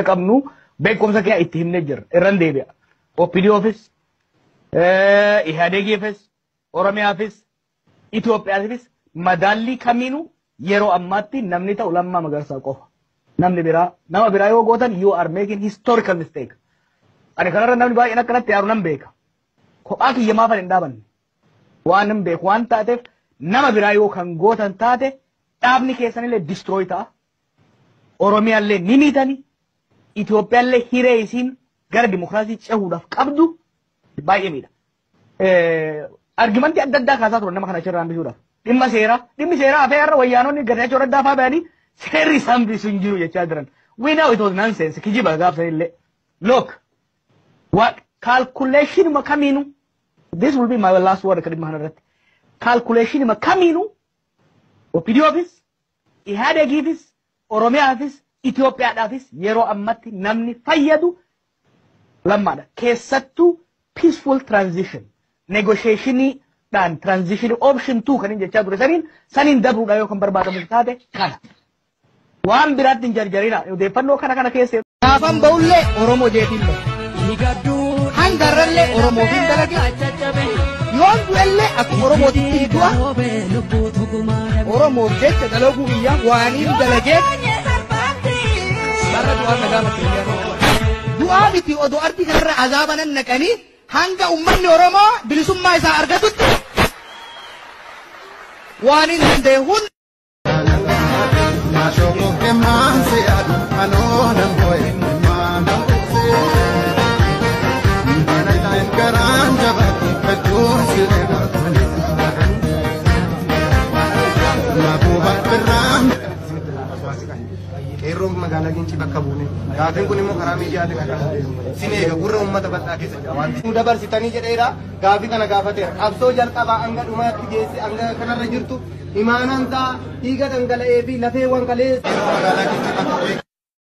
qabnu beekumsa kee itti himne jira irran deebi'a. OPDOfis IHADEGifis Oromiyaafis Itoophiyaafis madaalli kamiinuu yeroo ammaatti namni ta'u Lammaa Magarsaa qofa. Namni biraa nama biraa yoo gootan you are making historical mistake. Ani kanarra namni baay'een akkanatti yaaru nan beeka. Kophaa kiyya maaf hin dhaabanne. Waan nan beeku waan taateef nama biraa yoo kan gootan taate dhaabni keessanillee destroy ta'a. Oromiyaallee ni miitani. Itoophiyaallee hiree isiin gara dimokiraasii cehuudhaaf qabdu baay'ee miidha. Argumentii adda addaa kaasaa turan nama kana achirraa hambisuudhaaf. Dhimmi seeraa hafee har'a wayyaanonni gadachoo adda addaa fa'aa bayanii seerri isaan bisu hin jiru jechaa jiran. We know it was nonsense. Kijiba gaafsanillee. Look, what calculation kamiinu. This will be my last word kadhimma kanarratti. Calculation kamiinu. OPDOfis, IHADEGifis, Oromiyaafis, Itoophiyaadhaafis yeroo ammatti namni fayyadu lammaadha. Keessattuu peaceful transition. Negotiationii dhaan transition option 2 kan hin jechaa ture saniin dabruudha yoo kan barbaadamu taate kana. Waan biraatti hin jarjarina odeeffannoo kana keessa. Gaafan ba'ullee Oromoo jeetiin ba'a. Hangarrallee Oromootiin dalage. Yoon du'ellee akkuma Oromootiin du'a. Oromoof jecha dalaguu biyya waaniin dalagee. Barra du'aa nagaama keenya. Du'aa miti odoo ardi kanarra azaabanan naqanii hanga ummanni Oromoo bilisummaa isaa argatutti waaniin dandeehuun. Keerroon magaalaa Gincii bakka buune gaaffiin kun immoo karaa miidiyaatti kan sin eega gurra uummata bal'aa keessa wanti nu dabarsitanii jedheera gaaffii kana gaafateera qabsoo jalqabaa hanga dhumaatti geesse hanga kanarra jirtu imaanantaa dhiiga dhangala'ee fi lafeewwan kalee magaalaa Gincii bakka